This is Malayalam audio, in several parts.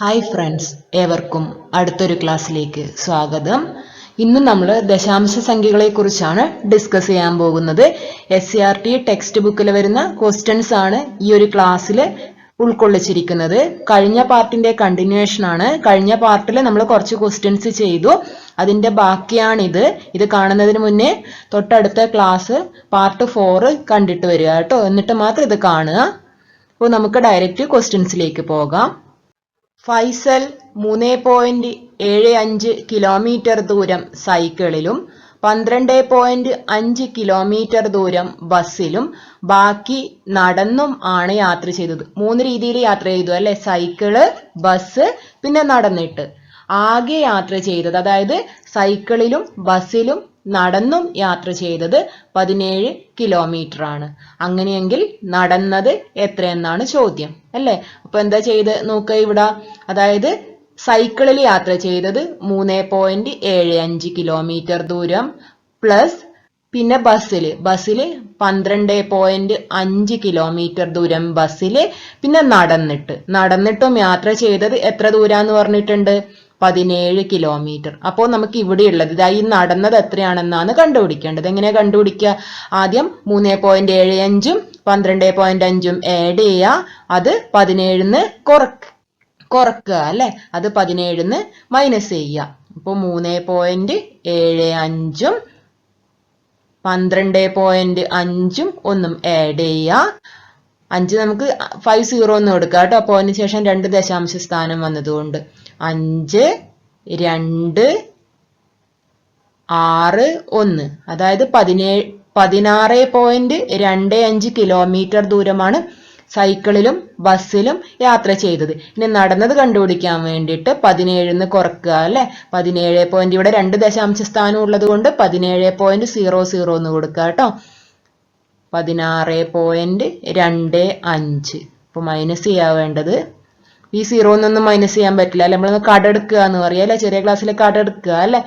ഹായ് ഫ്രണ്ട്സ്, ഏവർക്കും അടുത്തൊരു ക്ലാസ്സിലേക്ക് സ്വാഗതം. ഇന്ന് നമ്മൾ ദശാംശ സംഖ്യകളെ കുറിച്ചാണ് ഡിസ്കസ് ചെയ്യാൻ പോകുന്നത്. SCERT ടെക്സ്റ്റ് ബുക്കിൽ വരുന്ന ക്വസ്റ്റ്യൻസ് ആണ് ഈ ഒരു ക്ലാസ്സിൽ ഉൾക്കൊള്ളിച്ചിരിക്കുന്നത്. കഴിഞ്ഞ പാർട്ടിന്റെ കണ്ടിന്യൂവേഷൻ ആണ്. കഴിഞ്ഞ പാർട്ടിൽ നമ്മൾ കുറച്ച് ക്വസ്റ്റ്യൻസ് ചെയ്തു, അതിന്റെ ബാക്കിയാണിത്. ഇത് കാണുന്നതിന് മുന്നേ തൊട്ടടുത്ത ക്ലാസ് പാർട്ട് 4 കണ്ടിട്ട് വരിക കേട്ടോ, എന്നിട്ട് മാത്രം ഇത് കാണുക. അപ്പോൾ നമുക്ക് ഡയറക്റ്റ് ക്വസ്റ്റ്യൻസിലേക്ക് പോകാം. ഫൈസൽ 3.75 കിലോമീറ്റർ ദൂരം സൈക്കിളിലും 12.5 കിലോമീറ്റർ ദൂരം ബസ്സിലും ബാക്കി നടന്നും ആണ് യാത്ര ചെയ്തത്. 3 രീതിയിൽ യാത്ര ചെയ്തു അല്ലെ, സൈക്കിള്, ബസ്, പിന്നെ നടന്നിട്ട്. ആകെ യാത്ര ചെയ്തത്, അതായത് സൈക്കിളിലും ബസ്സിലും നടന്നും യാത്ര ചെയ്തത് 17 കിലോമീറ്റർ ആണ്. അങ്ങനെയെങ്കിൽ നടന്നത് എത്രയെന്നാണ് ചോദ്യം അല്ലേ. അപ്പൊ എന്താ ചെയ്ത് നോക്കുക ഇവിടെ, അതായത് സൈക്കിളിൽ യാത്ര ചെയ്തത് 3.75 കിലോമീറ്റർ ദൂരം പ്ലസ് പിന്നെ ബസ്സില് 12.5 കിലോമീറ്റർ ദൂരം ബസ്സില്, പിന്നെ നടന്നിട്ടും യാത്ര ചെയ്തത് എത്ര ദൂരാന്ന് പറഞ്ഞിട്ടുണ്ട്, 17 കിലോമീറ്റർ. അപ്പോൾ നമുക്ക് ഇവിടെയുള്ളത് ഈ നടന്നത് എത്രയാണെന്നാണ് കണ്ടുപിടിക്കേണ്ടത്. എങ്ങനെ കണ്ടുപിടിക്കുക, ആദ്യം 3.75ഉം 12.5ഉം ആഡ് ചെയ്യുക, അത് 17ന്ന് കുറക്കുക അല്ലെ, അത് 17ന്ന് മൈനസ് ചെയ്യുക. അപ്പോൾ 3.75ഉം 12.5ഉം ഒന്നും ആഡ് ചെയ്യുക. 5 നമുക്ക് 50 എന്ന് കൊടുക്കുക കേട്ടോ, അപ്പോൾ അതിന് ശേഷം 2 ദശാംശ സ്ഥാനം വന്നതുകൊണ്ട് 5, 2, 6, 1, അതായത് 16.25 കിലോമീറ്റർ ദൂരമാണ് സൈക്കിളിലും ബസ്സിലും യാത്ര ചെയ്തത്. ഇനി നടന്നത് കണ്ടുപിടിക്കാൻ വേണ്ടിയിട്ട് 17ന്ന് കുറക്കുക അല്ലെ. 17 ഇവിടെ 2 ദശാംശ സ്ഥാനം ഉള്ളത് കൊണ്ട് 17.00 എന്ന് കൊടുക്കുക കേട്ടോ. 16.25. അപ്പൊ മൈനസ് ചെയ്യാൻ വേണ്ടത്, ഈ 0 മൈനസ് ചെയ്യാൻ പറ്റില്ല അല്ലെ, നമ്മൾ കടെടുക്കുക എന്ന് പറയാം അല്ലെ, ചെറിയ ക്ലാസ്സിൽ കടെടുക്കുക അല്ലെ,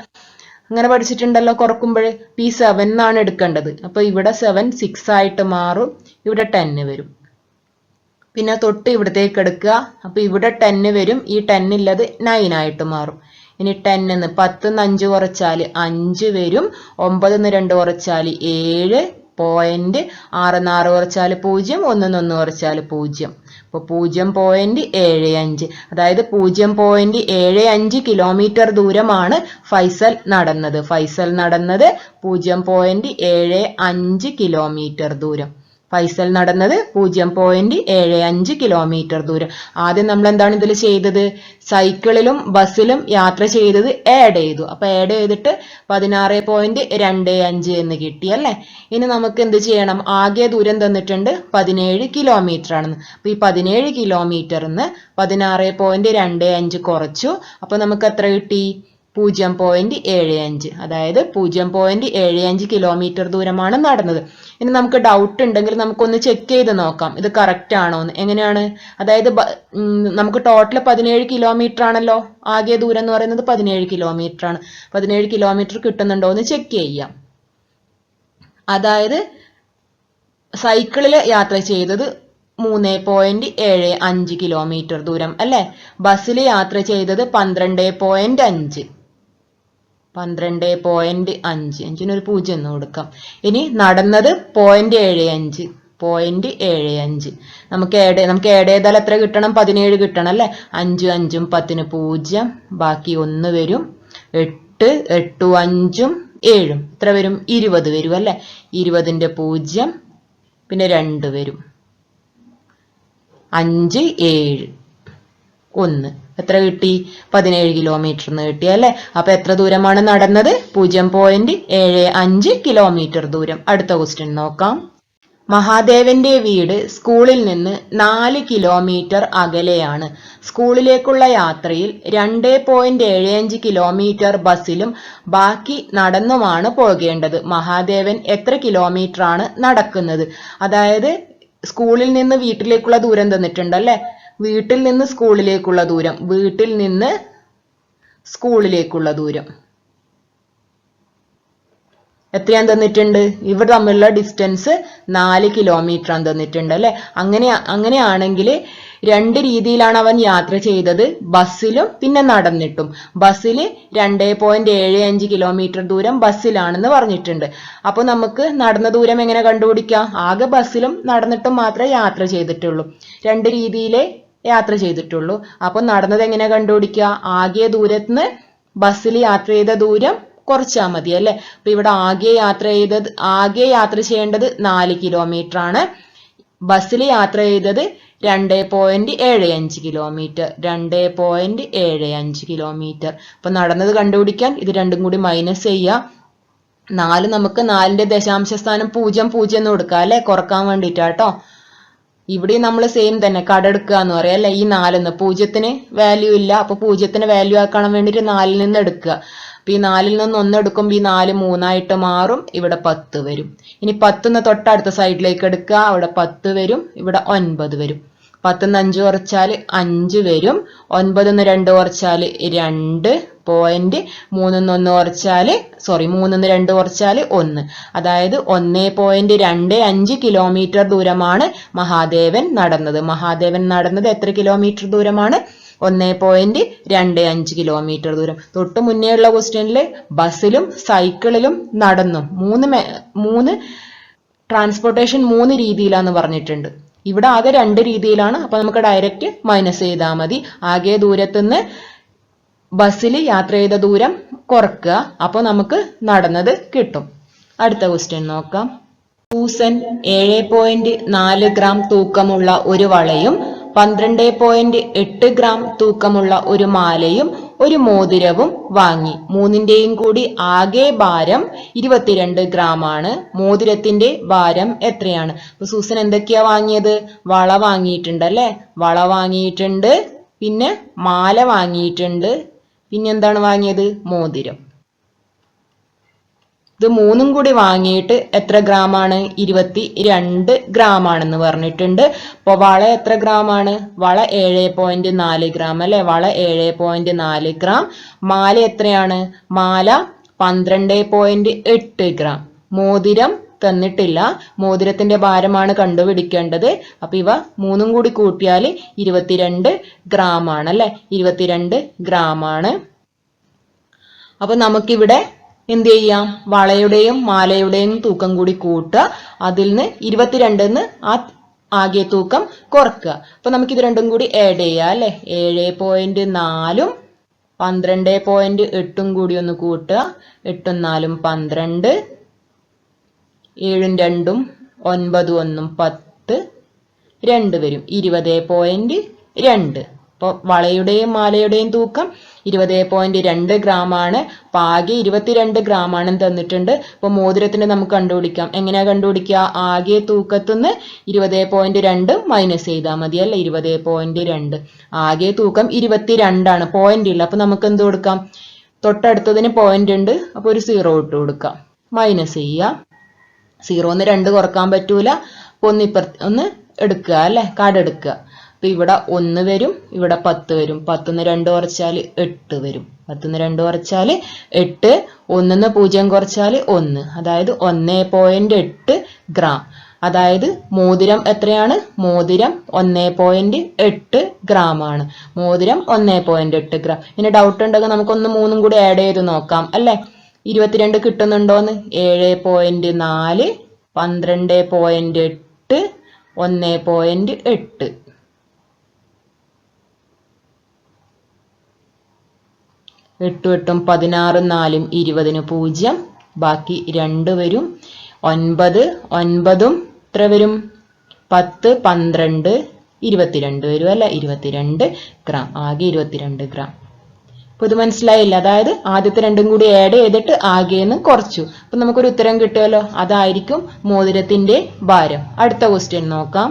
അങ്ങനെ പഠിച്ചിട്ടുണ്ടല്ലോ. കുറക്കുമ്പോഴ് P7 എന്നാണ് എടുക്കേണ്ടത്. അപ്പൊ ഇവിടെ 7 6 ആയിട്ട് മാറും, ഇവിടെ 10 വരും. പിന്നെ തൊട്ട് ഇവിടത്തേക്ക് എടുക്കുക, അപ്പൊ ഇവിടെ 10 വരും, ഈ 10 ഉള്ളത് 9 ആയിട്ട് മാറും. ഇനി 10 10 5 കുറച്ചാൽ 5 വരും, 9 2 കുറച്ചാൽ 7, 6 കുറച്ചാൽ 0, 1 കുറച്ചാൽ 0. അപ്പൊ 0.75, അതായത് 0.75 കിലോമീറ്റർ ദൂരമാണ് ഫൈസൽ നടന്നത്. 0.75 കിലോമീറ്റർ ദൂരം. ഫൈസൽ നടന്നത് 0.75 കിലോമീറ്റർ ദൂരം. ആദ്യം നമ്മൾ എന്താണ് ഇതിൽ ചെയ്തത്, സൈക്കിളിലും ബസ്സിലും യാത്ര ചെയ്തത് ആഡ് ചെയ്തു. അപ്പൊ ആഡ് ചെയ്തിട്ട് 16.25 എന്ന് കിട്ടി അല്ലെ. ഇനി നമുക്ക് എന്ത് ചെയ്യണം, ആകെ ദൂരം തന്നിട്ടുണ്ട് 17 കിലോമീറ്റർ ആണെന്ന്. അപ്പൊ ഈ 17 കിലോമീറ്ററിന്ന് 16.25 കുറച്ചു, അപ്പൊ നമുക്ക് എത്ര കിട്ടി, 0.75, അതായത് 0.75 കിലോമീറ്റർ ദൂരമാണ് നടന്നത്. ഇനി നമുക്ക് ഡൗട്ട് ഉണ്ടെങ്കിൽ നമുക്കൊന്ന് ചെക്ക് ചെയ്ത് നോക്കാം ഇത് കറക്റ്റ് ആണോ എന്ന്. എങ്ങനെയാണ്, അതായത് നമുക്ക് ടോട്ടൽ 17 കിലോമീറ്റർ ആണല്ലോ, ആകെ ദൂരം എന്ന് പറയുന്നത് 17 കിലോമീറ്റർ ആണ്. 17 കിലോമീറ്റർ കിട്ടുന്നുണ്ടോ എന്ന് ചെക്ക് ചെയ്യാം. അതായത് സൈക്കിളിൽ യാത്ര ചെയ്തത് 3.75 കിലോമീറ്റർ ദൂരം അല്ലെ, ബസ്സിൽ യാത്ര ചെയ്തത് 12.5, 12.5, ഒരു 0 എന്ന് കൊടുക്കാം. ഇനി നടന്നത് 0.75. നമുക്ക് ആഡ് ചെയ്താൽ എത്ര കിട്ടണം, 17 കിട്ടണം അല്ലെ. 5 5 10 0, ബാക്കി 1 വരും, 8 8 5 7, എത്ര വരും, 20 വരും അല്ലെ. 20ന്റെ 0, പിന്നെ 2 വരും, 5 7 1, എത്ര കിട്ടി, 17 കിലോമീറ്റർ എന്ന് കിട്ടി അല്ലെ. അപ്പൊ എത്ര ദൂരമാണ് നടന്നത്, 0.75 കിലോമീറ്റർ ദൂരം. അടുത്ത ക്വസ്റ്റ്യൻ നോക്കാം. മഹാദേവന്റെ വീട് സ്കൂളിൽ നിന്ന് 4 കിലോമീറ്റർ അകലെയാണ്. സ്കൂളിലേക്കുള്ള യാത്രയിൽ 2.75 കിലോമീറ്റർ ബസ്സിലും ബാക്കി നടന്നുമാണ് പോകേണ്ടത്. മഹാദേവൻ എത്ര കിലോമീറ്റർ ആണ് നടക്കുന്നത്. അതായത് സ്കൂളിൽ നിന്ന് വീട്ടിലേക്കുള്ള ദൂരം തന്നിട്ടുണ്ട് അല്ലെ, വീട്ടിൽ നിന്ന് സ്കൂളിലേക്കുള്ള ദൂരം, വീട്ടിൽ നിന്ന് സ്കൂളിലേക്കുള്ള ദൂരം എത്രയാന്ന് തന്നിട്ടുണ്ട്, ഇവിടെ തമ്മിലുള്ള ഡിസ്റ്റൻസ് 4 കിലോമീറ്റർ ആണ് തന്നിട്ടുണ്ട് അല്ലെ. അങ്ങനെയാണെങ്കിൽ രണ്ട് രീതിയിലാണ് അവൻ യാത്ര ചെയ്തത്, ബസ്സിലും പിന്നെ നടന്നിട്ടും. ബസ്സിൽ 2.75 കിലോമീറ്റർ ദൂരം ബസ്സിലാണെന്ന് പറഞ്ഞിട്ടുണ്ട്. അപ്പൊ നമുക്ക് നടന്ന ദൂരം എങ്ങനെ കണ്ടുപിടിക്കാം? ആകെ ബസ്സിലും നടന്നിട്ടും മാത്രമേ യാത്ര ചെയ്തിട്ടുള്ളൂ. രണ്ട് രീതിയിലേ യാത്ര ചെയ്തിട്ടുള്ളൂ. അപ്പൊ നടന്നത് എങ്ങനെ കണ്ടുപിടിക്കുക? ആകെ ദൂരത്തിന് ബസ്സിൽ യാത്ര ചെയ്ത ദൂരം കുറച്ചാൽ മതി അല്ലെ. അപ്പൊ ഇവിടെ ആകെ യാത്ര ചെയ്യേണ്ടത് 4 കിലോമീറ്റർ ആണ്. ബസ്സിൽ യാത്ര ചെയ്തത് 2.75 കിലോമീറ്റർ. 2.75 കിലോമീറ്റർ. അപ്പൊ നടന്നത് കണ്ടുപിടിക്കാൻ ഇത് രണ്ടും കൂടി മൈനസ് ചെയ്യാം. 4 നമുക്ക് 4ന്റെ ദശാംശ സ്ഥാനം 0 എന്ന് കൊടുക്കാം അല്ലെ, കുറക്കാൻ വേണ്ടിട്ടാട്ടോ. ഇവിടെ നമ്മൾ സെയിം തന്നെ കടെടുക്കുക എന്ന് പറയാം അല്ലെ. ഈ 4 0ന് വാല്യൂ ഇല്ല, അപ്പൊ 0ന് വാല്യൂ ആക്കാൻ വേണ്ടിട്ട് 4ൽ നിന്ന് എടുക്കുക. അപ്പൊ ഈ 4ൽ നിന്ന് 1 എടുക്കുമ്പോൾ ഈ 4 3 മാറും, ഇവിടെ 10 വരും. ഇനി 10 തൊട്ടടുത്ത സൈഡിലേക്ക് എടുക്കുക, അവിടെ 10 വരും, ഇവിടെ 9 വരും. 10 5 കുറച്ചാൽ 5 വരും. 9 2 കുറച്ചാൽ 2. 3 1 കുറച്ചാൽ 1. അതായത് 1.25 കിലോമീറ്റർ ദൂരമാണ് മഹാദേവൻ നടന്നത്. മഹാദേവൻ നടന്നത് എത്ര കിലോമീറ്റർ ദൂരമാണ്? 1.25 കിലോമീറ്റർ ദൂരം. തൊട്ട് മുന്നേ ഉള്ള ക്വസ്റ്റ്യനിൽ ബസ്സിലും സൈക്കിളിലും നടന്നും മൂന്ന് ട്രാൻസ്പോർട്ടേഷൻ 3 രീതിയിലാന്ന് പറഞ്ഞിട്ടുണ്ട്. ഇവിടെ ആകെ 2 രീതിയിലാണ്. അപ്പൊ നമുക്ക് ഡയറക്റ്റ് മൈനസ് ചെയ്താൽ മതി. ആകെ ദൂരത്തുനിന്ന് ബസ്സിൽ യാത്ര ചെയ്ത ദൂരം കുറക്കുക, അപ്പൊ നമുക്ക് നടന്നത് കിട്ടും. അടുത്ത ക്വസ്റ്റ്യൻ നോക്കാം. സൂസൻ 7.4 ഗ്രാം തൂക്കമുള്ള ഒരു വളയും 12.8 ഗ്രാം തൂക്കമുള്ള ഒരു മാലയും ഒരു മോതിരവും വാങ്ങി. മൂന്നിന്റെയും കൂടി ആകെ ഭാരം 22 ഗ്രാം ആണ്. മോതിരത്തിന്റെ ഭാരം എത്രയാണ്? അപ്പൊ സൂസൻ എന്തൊക്കെയാ വാങ്ങിയത്? വള വാങ്ങിയിട്ടുണ്ട് അല്ലെ, വള വാങ്ങിയിട്ടുണ്ട്, പിന്നെ മാല വാങ്ങിയിട്ടുണ്ട്, പിന്നെ എന്താണ് വാങ്ങിയത്? മോതിരം. ഇത് മൂന്നും കൂടി വാങ്ങിയിട്ട് എത്ര ഗ്രാമാണ്? 22 ഗ്രാം ആണെന്ന് പറഞ്ഞിട്ടുണ്ട്. അപ്പൊ വള എത്ര ഗ്രാം ആണ്? വള 7.4 ഗ്രാം അല്ലെ, വള 7.4 ഗ്രാം. മാല എത്രയാണ്? മാല 12.8 ഗ്രാം. മോതിരം തന്നിട്ടില്ല, മോതിരത്തിന്റെ ഭാരമാണ് കണ്ടുപിടിക്കേണ്ടത്. അപ്പൊ ഇവ മൂന്നും കൂടി കൂട്ടിയാൽ 22 ഗ്രാം ആണ് അല്ലെ, 22 ഗ്രാം ആണ്. അപ്പൊ നമുക്കിവിടെ എന്ത് ചെയ്യാം? വളയുടെയും മാലയുടെയും തൂക്കം കൂടി കൂട്ടുക, അതിൽ നിന്ന് 22 ആകെ തൂക്കം കുറക്കുക. അപ്പൊ നമുക്ക് ഇത് രണ്ടും കൂടി ആഡ് ചെയ്യാം അല്ലെ. 7.4 12.8 കൂടി ഒന്ന് കൂട്ടുക. 8 4 12, 7 2 9 1 10, 2 വരും, 20.2. അപ്പോൾ വളയുടെയും മാലയുടെയും തൂക്കം 20.2 ഗ്രാം ആണ്. അപ്പൊ ആകെ 22 ഗ്രാം ആണെന്ന് തന്നിട്ടുണ്ട്. അപ്പൊ മോതിരത്തിന് നമുക്ക് കണ്ടുപിടിക്കാം. എങ്ങനെയാ കണ്ടുപിടിക്കുക? ആകെ തൂക്കത്തുനിന്ന് 20.2 മൈനസ് ചെയ്താൽ മതി അല്ലെ. 20.2 ആകെ തൂക്കം 22 ആണ്, പോയിന്റ് ഇല്ല. അപ്പൊ നമുക്ക് എന്ത് കൊടുക്കാം? തൊട്ടടുത്തതിന് പോയിന്റ് ഉണ്ട്, അപ്പൊ ഒരു 0 ഇട്ട് കൊടുക്കാം. മൈനസ് ചെയ്യുക. 0ന്ന് 2 കുറക്കാൻ പറ്റൂല, ഒന്ന് എടുക്കുക അല്ലെ, കാർഡ് എടുക്കുക. അപ്പൊ ഇവിടെ 1 വരും, ഇവിടെ 10 വരും. 10ന്ന് 2 കുറച്ചാൽ 8 വരും. 10ന്ന് 2 കുറച്ചാൽ 8. 1ന്ന് 0 കുറച്ചാൽ 1, അതായത് 1.8 ഗ്രാം. അതായത് മോതിരം എത്രയാണ്? മോതിരം 1.8 ഗ്രാം ആണ്. മോതിരം 1.8 ഗ്രാം. ഇനി ഡൗട്ട് ഉണ്ടെങ്കിൽ നമുക്കൊന്ന് 3 കൂടി ആഡ് ചെയ്ത് നോക്കാം അല്ലെ. 22 കിട്ടുന്നുണ്ടോന്ന്? 7.4 12.8 1.8. 8 8 16 4 20ന് 0, ബാക്കി 2 വരും. 9 9 എത്ര വരും? 10 12 22 വരും അല്ലെ. 22 ഗ്രാം, ആകെ 22 ഗ്രാം. അപ്പൊ ഇത് മനസ്സിലായില്ല. അതായത് ആദ്യത്തെ രണ്ടും കൂടി ആഡ് ചെയ്തിട്ട് ആകെന്ന് കുറച്ചു. അപ്പൊ നമുക്കൊരു ഉത്തരം കിട്ടുമല്ലോ, അതായിരിക്കും മോതിരത്തിന്റെ ഭാരം. അടുത്ത ക്വസ്റ്റ്യൻ നോക്കാം.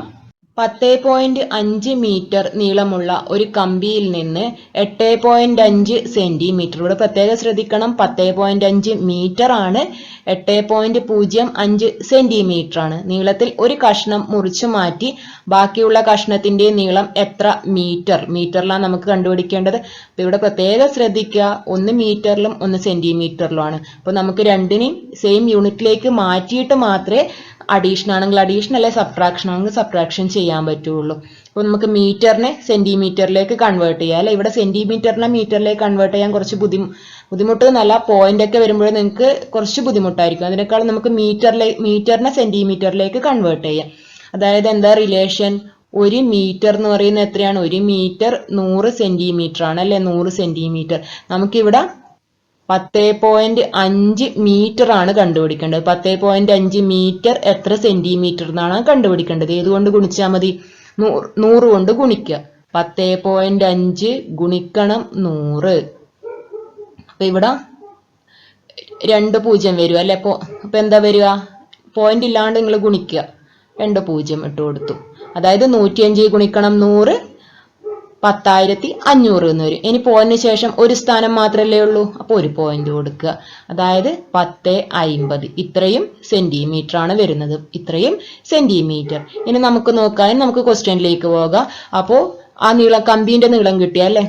10.5 മീറ്റർ നീളമുള്ള ഒരു കമ്പിയിൽ നിന്ന് 8.5 സെന്റിമീറ്റർ, ഇവിടെ പ്രത്യേകം ശ്രദ്ധിക്കണം, 10.5 മീറ്റർ ആണ്, 8.05 സെന്റിമീറ്റർ ആണ് നീളത്തിൽ ഒരു കഷ്ണം മുറിച്ചു മാറ്റി ബാക്കിയുള്ള കഷ്ണത്തിന്റെ നീളം എത്ര മീറ്റർ? മീറ്ററിലാണ് നമുക്ക് കണ്ടുപിടിക്കേണ്ടത്. അപ്പൊ ഇവിടെ പ്രത്യേകം ശ്രദ്ധിക്കുക, ഒന്ന് മീറ്ററിലും ഒന്ന് സെന്റിമീറ്ററിലുമാണ്. അപ്പൊ നമുക്ക് രണ്ടിനെയും സെയിം യൂണിറ്റിലേക്ക് മാറ്റിയിട്ട് മാത്രമേ അഡീഷൻ ആണെങ്കിൽ അഡീഷൻ, അല്ലെ സബ്ട്രാക്ഷൻ ആണെങ്കിൽ സബ്ട്രാക്ഷൻ ചെയ്യാൻ ചെയ്യാൻ പറ്റുള്ളൂ. അപ്പോൾ നമുക്ക് മീറ്ററിനെ സെന്റിമീറ്ററിലേക്ക് കൺവേർട്ട് ചെയ്യാം അല്ലെ. ഇവിടെ സെന്റിമീറ്ററിനെ മീറ്ററിലേക്ക് കൺവേർട്ട് ചെയ്യാൻ കുറച്ച് ബുദ്ധിമുട്ട് എന്നല്ല, പോയിന്റ് ഒക്കെ വരുമ്പോൾ നിങ്ങൾക്ക് കുറച്ച് ബുദ്ധിമുട്ടായിരിക്കും. അതിനേക്കാളും നമുക്ക് മീറ്ററിനെ സെന്റിമീറ്ററിലേക്ക് കൺവേർട്ട് ചെയ്യാം. അതായത് എന്താ റിലേഷൻ? ഒരു മീറ്റർ എന്ന് പറയുന്നത് എത്രയാണ്? ഒരു മീറ്റർ 100 സെന്റിമീറ്റർ ആണ് അല്ലെ. 100 സെന്റിമീറ്റർ. നമുക്കിവിടെ 10.5 മീറ്റർ ആണ് കണ്ടുപിടിക്കേണ്ടത്. 10.5 മീറ്റർ എത്ര സെന്റിമീറ്റർ എന്നാണ് കണ്ടുപിടിക്കേണ്ടത്. ഏതുകൊണ്ട് ഗുണിച്ചാൽ മതി? 100 കൊണ്ട് ഗുണിക്കുക. 10.5 ഗുണിക്കണം 100. അപ്പൊ ഇവിടെ 2 0 വരും അല്ലെ. അപ്പൊ എന്താ വരിക? പോയിന്റ് ഇല്ലാണ്ട് നിങ്ങൾ ഗുണിക്കുക. 2 0 ഇട്ട് കൊടുത്തു. അതായത് 105 ഗുണിക്കണം 100 10,500 എന്ന് വരും. ഇനി പോയിന്റിന് ശേഷം ഒരു സ്ഥാനം മാത്രമല്ലേ ഉള്ളൂ, അപ്പോൾ ഒരു പോയിന്റ് കൊടുക്കുക. അതായത് 10.50. ഇത്രയും സെന്റിമീറ്റർ ആണ് വരുന്നത്. ഇത്രയും സെന്റിമീറ്റർ. ഇനി നമുക്ക് നോക്കാം, നമുക്ക് ക്വസ്റ്റ്യനിലേക്ക് പോകാം. അപ്പോൾ ആ കമ്പിന്റെ നീളം കിട്ടിയ അല്ലെ,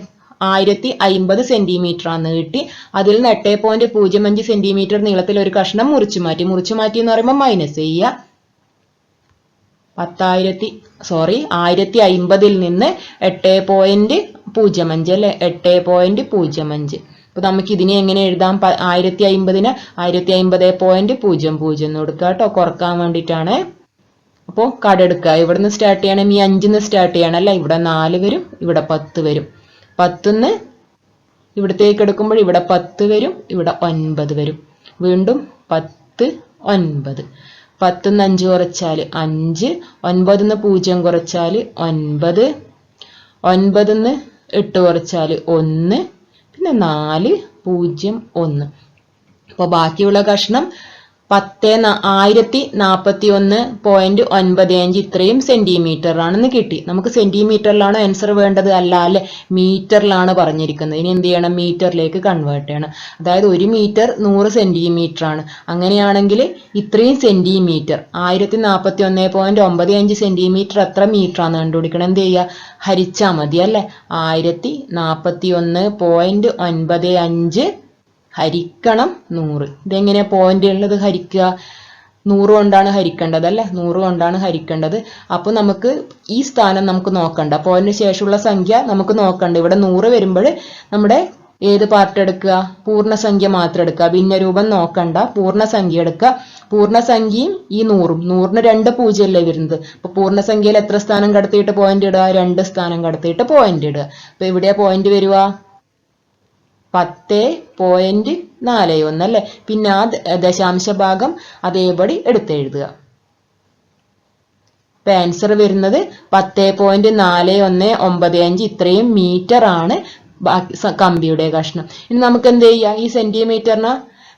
1050 സെന്റിമീറ്റർ ആണെന്ന് കിട്ടി. അതിൽ നിന്ന് 8.05 സെന്റിമീറ്റർ നീളത്തിൽ ഒരു കഷ്ണം മുറിച്ചു മാറ്റി എന്ന് പറയുമ്പോൾ മൈനസ് ചെയ്യുക. 1050 നിന്ന് 8.05 അല്ലെ, 8.05. അപ്പൊ നമുക്ക് ഇതിനെ എങ്ങനെ എഴുതാം? 1050നെ 1050.00 എന്ന് കൊടുക്കുക കേട്ടോ, കുറക്കാൻ വേണ്ടിയിട്ടാണ്. അപ്പോൾ കടെടുക്കുക. ഇവിടെ നിന്ന് സ്റ്റാർട്ട് ചെയ്യണം, ഈ 5 സ്റ്റാർട്ട് ചെയ്യണം അല്ലെ. ഇവിടെ 4 വരും, ഇവിടെ 10 വരും. 10 ഇവിടത്തേക്ക് എടുക്കുമ്പോൾ ഇവിടെ 10 വരും, ഇവിടെ 9 വരും. വീണ്ടും 10 9. 10 5 കുറച്ചാൽ 5, 9 0 കുറച്ചാൽ 9, 9 8 കുറച്ചാൽ 1, പിന്നെ 4 0 1. അപ്പോൾ ബാക്കിയുള്ള കഷ്ണം 1041.95 ഇത്രയും സെന്റിമീറ്റർ ആണെന്ന് കിട്ടി. നമുക്ക് സെന്റിമീറ്ററിലാണ് ആൻസർ വേണ്ടത്, അല്ല മീറ്ററിലാണ് പറഞ്ഞിരിക്കുന്നത്. ഇനി എന്ത് ചെയ്യണം? മീറ്ററിലേക്ക് കൺവേർട്ട് ചെയ്യണം. അതായത് 1 മീറ്റർ 100 സെന്റിമീറ്റർ ആണ്. അങ്ങനെയാണെങ്കിൽ ഇത്രയും സെന്റിമീറ്റർ 1041.95 സെന്റിമീറ്റർ എത്ര മീറ്റർ ആണെന്ന് കണ്ടുപിടിക്കണം. എന്ത് ചെയ്യുക? ഹരിച്ചാൽ മതി അല്ലെ. 1041.95 ഹരിക്കണം 100. ഇതെങ്ങനെയാ പോയിന്റ് ഉള്ളത് ഹരിക്കുക? 100 കൊണ്ടാണ് ഹരിക്കേണ്ടത് അല്ലെ, 100 കൊണ്ടാണ് ഹരിക്കേണ്ടത്. അപ്പൊ നമുക്ക് ഈ സ്ഥാനം നമുക്ക് നോക്കണ്ട, പോയിന്റിന് ശേഷമുള്ള സംഖ്യ നമുക്ക് നോക്കണ്ട. ഇവിടെ 100 വരുമ്പോൾ നമ്മുടെ ഏത് പാർട്ട് എടുക്കുക? പൂർണ്ണസംഖ്യ മാത്രം എടുക്കുക. ഭിന്നരൂപം നോക്കണ്ട, പൂർണ്ണസംഖ്യ എടുക്കുക. പൂർണ്ണസംഖ്യയും ഈ 100ഉം 100ന് 2 0 അല്ലേ വരുന്നത്. അപ്പൊ പൂർണ്ണസംഖ്യയിൽ എത്ര സ്ഥാനം കടത്തിയിട്ട് പോയിന്റ് ഇടുക? 2 സ്ഥാനം കടത്തിയിട്ട് പോയിന്റ് ഇടുക. അപ്പൊ എവിടെയാ പോയിന്റ് വരിക? 10.41 അല്ലെ. പിന്നെ ആ ദശാംശ ഭാഗം അതേപടി എടുത്തെഴുതുക. ഇപ്പൊ ആൻസർ വരുന്നത് 10.4195 ഇത്രയും മീറ്റർ ആണ് കമ്പിയുടെ കഷ്ണം. ഇനി നമുക്ക് എന്ത് ചെയ്യാം? ഈ സെന്റിമീറ്ററിനെ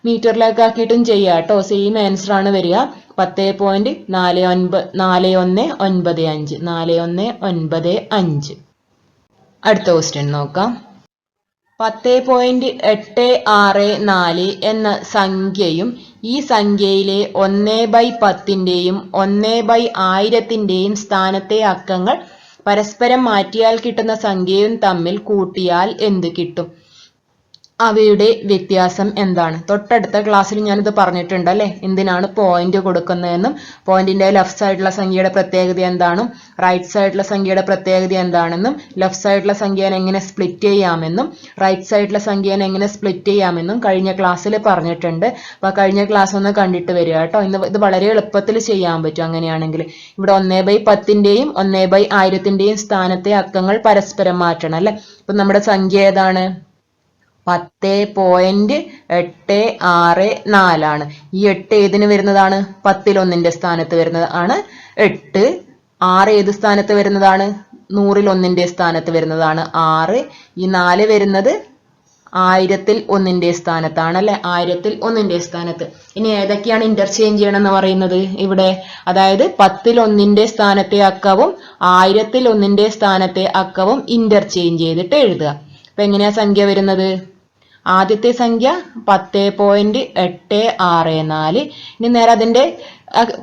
മീറ്ററിലേക്ക് ആക്കിയിട്ടും ചെയ്യാം കേട്ടോ. സെയിം ആൻസർ ആണ് വരിക. 10.4195. അടുത്ത ക്വസ്റ്റ്യൻ നോക്കാം. 10.864 എന്ന സംഖ്യയും ഈ സംഖ്യയിലെ 1/10ന്റെയും 1/1000ന്റെയും സ്ഥാനത്തെ അക്കങ്ങൾ പരസ്പരം മാറ്റിയാൽ കിട്ടുന്ന സംഖ്യയും തമ്മിൽ കൂട്ടിയാൽ എന്ത് കിട്ടും? അവയുടെ വ്യത്യാസം എന്താണ്? തൊട്ടടുത്ത ക്ലാസ്സിൽ ഞാനിത് പറഞ്ഞിട്ടുണ്ട് അല്ലെ, എന്തിനാണ് പോയിന്റ് കൊടുക്കുന്നതെന്നും പോയിന്റിന്റെ ലെഫ്റ്റ് സൈഡിലുള്ള സംഖ്യയുടെ പ്രത്യേകത എന്താണെന്നും റൈറ്റ് സൈഡിലുള്ള സംഖ്യയുടെ പ്രത്യേകത എന്താണെന്നും ലെഫ്റ്റ് സൈഡിലുള്ള സംഖ്യനെ എങ്ങനെ സ്പ്ലിറ്റ് ചെയ്യാമെന്നും റൈറ്റ് സൈഡിലുള്ള സംഖ്യനെ എങ്ങനെ സ്പ്ലിറ്റ് ചെയ്യാമെന്നും കഴിഞ്ഞ ക്ലാസ്സിൽ പറഞ്ഞിട്ടുണ്ട്. അപ്പൊ കഴിഞ്ഞ ക്ലാസ് ഒന്ന് കണ്ടിട്ട് വരിക കേട്ടോ. ഇത് വളരെ എളുപ്പത്തിൽ ചെയ്യാൻ പറ്റും. അങ്ങനെയാണെങ്കിൽ ഇവിടെ 1/10ന്റെയും 1/1000ന്റെയും സ്ഥാനത്തെ അക്കങ്ങൾ പരസ്പരം മാറ്റണം അല്ലെ. ഇപ്പൊ നമ്മുടെ സംഖ്യ ഏതാണ്? 10.864 ആണ്. ഈ 8 ഏതിന് വരുന്നതാണ്? 10ൽ 1ന്റെ സ്ഥാനത്ത് വരുന്നതാണ് 8. 6 ഏത് സ്ഥാനത്ത് വരുന്നതാണ്? 100ൽ 1ന്റെ സ്ഥാനത്ത് വരുന്നതാണ് 6. ഈ 4 വരുന്നത് 1000ൽ 1ന്റെ സ്ഥാനത്താണ് അല്ലെ, 1000ൽ 1ന്റെ സ്ഥാനത്ത്. ഇനി ഏതൊക്കെയാണ് ഇന്റർചേഞ്ച് ചെയ്യണം എന്ന് പറയുന്നത് ഇവിടെ? അതായത് 10ൽ 1ന്റെ സ്ഥാനത്തെ അക്കവും 1000ൽ 1ന്റെ സ്ഥാനത്തെ അക്കവും ഇന്റർചേഞ്ച് ചെയ്തിട്ട് എഴുതുക. അപ്പൊ എങ്ങനെയാ സംഖ്യ വരുന്നത്? ആദ്യത്തെ സംഖ്യ 10.864. ഇനി നേരെ അതിന്റെ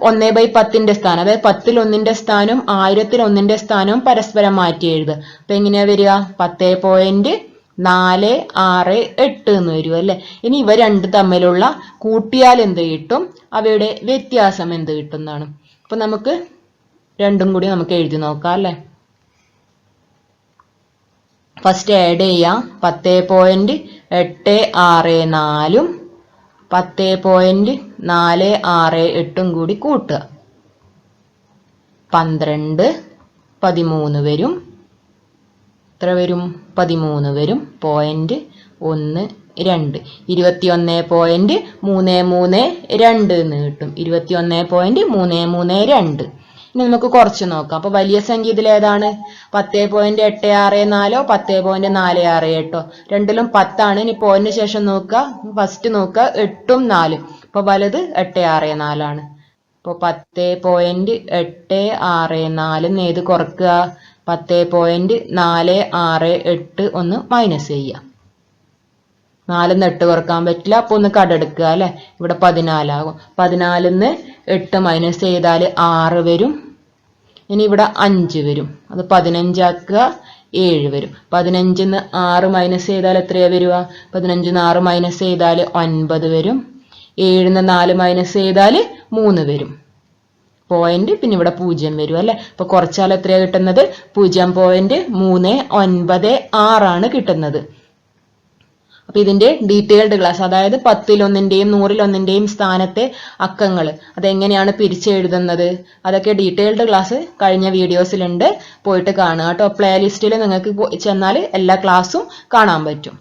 1/10ന്റെ സ്ഥാനം, അതായത് 10ൽ 1ന്റെ സ്ഥാനവും 1000ൽ 1ന്റെ സ്ഥാനവും പരസ്പരം മാറ്റി എഴുതുക. അപ്പൊ എങ്ങനെയാ വരിക? 10.468 എന്ന് വരും അല്ലെ. ഇനി ഇവ രണ്ട് തമ്മിലുള്ള കൂട്ടിയാൽ എന്ത് കിട്ടും? അവയുടെ വ്യത്യാസം എന്ത് കിട്ടും എന്നാണ്. അപ്പൊ നമുക്ക് രണ്ടും കൂടി നമുക്ക് എഴുതി നോക്കാം അല്ലേ. ഫസ്റ്റ് ആഡ് ചെയ്യാം. 10.864 10.468 കൂടി കൂട്ടുക. 12 13 വരും. എത്ര വരും? 13 വരും. 0.12 21.332 എന്ന് കിട്ടും. 21.332. ഇനി നമുക്ക് കുറച്ച് നോക്കാം. അപ്പൊ വലിയ സംഖ്യ ഇതിൽ ഏതാണ്? 10.864 10.468. രണ്ടിലും 10 ആണ്. ഇനി പോയിന്റിന് ശേഷം നോക്കുക. ഫസ്റ്റ് നോക്കുക 8ഉം 4ഉം. അപ്പൊ വലുത് 864 ആണ്. അപ്പൊ 10.864 ഏത് കുറക്കുക? 10.468 ഒന്ന് മൈനസ് ചെയ്യുക. 4 8 കുറക്കാൻ പറ്റില്ല. അപ്പൊ ഒന്ന് കടെടുക്കുക അല്ലെ. ഇവിടെ 14 ആകും. 14 8 മൈനസ് ചെയ്താൽ 6 വരും. ഇനി ഇവിടെ 5 വരും. അത് 15 ആക്കുക. 7 വരും. 15 6 മൈനസ് ചെയ്താൽ എത്രയാ വരിക? 15 6 മൈനസ് ചെയ്താൽ 9 വരും. 7 4 മൈനസ് ചെയ്താൽ 3 വരും. പോയിന്റ് പിന്നെ ഇവിടെ 0 വരും അല്ലെ. അപ്പൊ കുറച്ചാൽ എത്രയാ കിട്ടുന്നത്? 0.396 ആണ് കിട്ടുന്നത്. അപ്പൊ ഇതിന്റെ ഡീറ്റെയിൽഡ് ക്ലാസ്, അതായത് 10-1ന്റെയും 100-1ന്റെയും സ്ഥാനത്തെ അക്കങ്ങൾ അതെങ്ങനെയാണ് പിരിച്ചെഴുതുന്നത്, അതൊക്കെ ഡീറ്റെയിൽഡ് ക്ലാസ് കഴിഞ്ഞ വീഡിയോസിലുണ്ട്. പോയിട്ട് കാണുക കേട്ടോ. പ്ലേലിസ്റ്റിൽ നിങ്ങൾക്ക് ചെന്നാൽ എല്ലാ ക്ലാസ്സും കാണാൻ പറ്റും.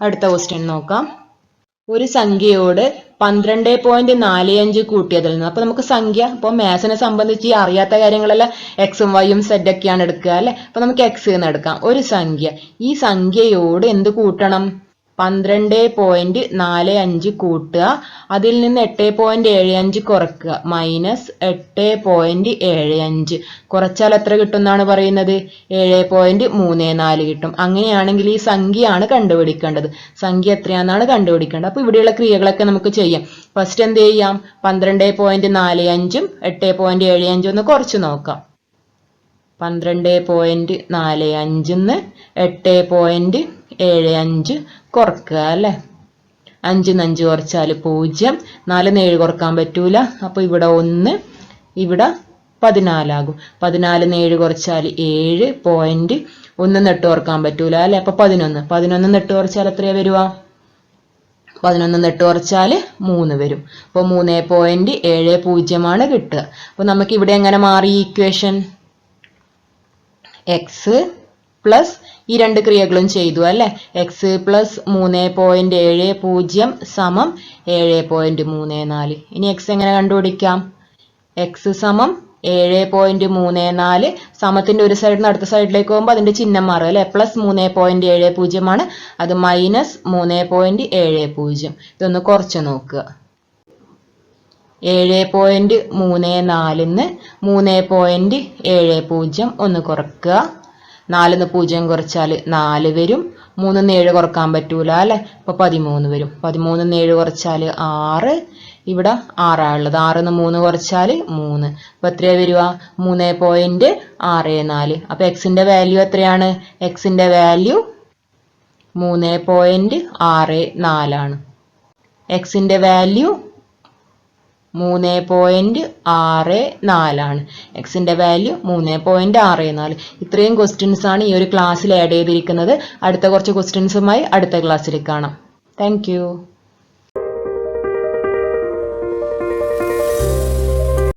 അടുത്ത ക്വസ്റ്റ്യൻ നോക്കാം. ഒരു സംഖ്യയോട് 12.45 കൂട്ടിയതിൽ നിന്ന്. അപ്പൊ നമുക്ക് സംഖ്യ, ഇപ്പൊ മാത്സിനെ സംബന്ധിച്ച് ഈ അറിയാത്ത കാര്യങ്ങളെല്ലാം എക്സും വൈയും സെഡ് ഒക്കെയാണ് എടുക്കുക അല്ലെ. അപ്പൊ നമുക്ക് എക്സ് എന്ന് എടുക്കാം. ഒരു സംഖ്യ, ഈ സംഖ്യയോട് എന്ത് കൂട്ടണം? 12.45 കൂട്ടുക. അതിൽ നിന്ന് 8.75 കുറക്കുക. -8.75 കുറച്ചാൽ എത്ര കിട്ടും എന്നാണ് പറയുന്നത്? 7.34 കിട്ടും. അങ്ങനെയാണെങ്കിൽ ഈ സംഖ്യയാണ് കണ്ടുപിടിക്കേണ്ടത്. സംഖ്യ എത്രയാണെന്നാണ് കണ്ടുപിടിക്കേണ്ടത്. അപ്പൊ ഇവിടെയുള്ള ക്രിയകളൊക്കെ നമുക്ക് ചെയ്യാം. ഫസ്റ്റ് എന്ത് ചെയ്യാം? 12.45ഉം 8.75 ഒന്ന് കുറച്ച് നോക്കാം. 12.45 8.75 കുറക്കുക അല്ലെ. 5 5 കുറച്ചാൽ 0. 4 7 കുറക്കാൻ പറ്റൂല. അപ്പൊ ഇവിടെ 1, ഇവിടെ 14 ആകും. 14 7 കുറച്ചാൽ 7. 1 8 കുറക്കാൻ പറ്റൂല അല്ലെ. അപ്പൊ 11 8 കുറച്ചാൽ എത്രയാ വരുക? 11 8 കുറച്ചാൽ 3 വരും. അപ്പൊ 3.70 ആണ് കിട്ടുക. അപ്പൊ നമുക്ക് ഇവിടെ എങ്ങനെ മാറി ഇക്വേഷൻ? എക്സ് പ്ലസ് ഈ രണ്ട് ക്രിയകളും ചെയ്തു അല്ലെ. എക്സ് പ്ലസ് 3.70 സമം 7.34. ഇനി എക്സ് എങ്ങനെ കണ്ടുപിടിക്കാം? എക്സ് സമം 7.34. സമത്തിന്റെ ഒരു സൈഡിൽ നിന്ന് അടുത്ത സൈഡിലേക്ക് പോകുമ്പോൾ അതിന്റെ ചിഹ്നം മാറും അല്ലെ. പ്ലസ് 3.70 ആണ്. അത് മൈനസ് 3.70. ഇതൊന്ന് കുറച്ച് നോക്കുക. 7.34 3.70 ഒന്ന് കുറക്കുക. 4 0 കുറച്ചാൽ 4 വരും. 3 7 കുറക്കാൻ പറ്റൂല അല്ലെ. അപ്പൊ 13 വരും. 13 7 കുറച്ചാൽ 6. ഇവിടെ 6 ഉള്ളത്. 6 3 കുറച്ചാൽ 3. അപ്പൊ എത്രയാ വരിക? 3.64. അപ്പൊ എക്സിന്റെ വാല്യൂ എത്രയാണ്? എക്സിന്റെ വാല്യൂ 3.64 ആണ്. എക്സിന്റെ വാല്യൂ 3.64 ആണ്. എക്സിന്റെ വാല്യൂ 3.64. ഇത്രയും ക്വസ്റ്റ്യൻസ് ആണ് ഈ ഒരു ക്ലാസ്സിൽ ആഡ് ചെയ്തിരിക്കുന്നത്. അടുത്ത കുറച്ച് ക്വസ്റ്റ്യൻസുമായി അടുത്ത ക്ലാസ്സിൽ കാണാം. Thank you.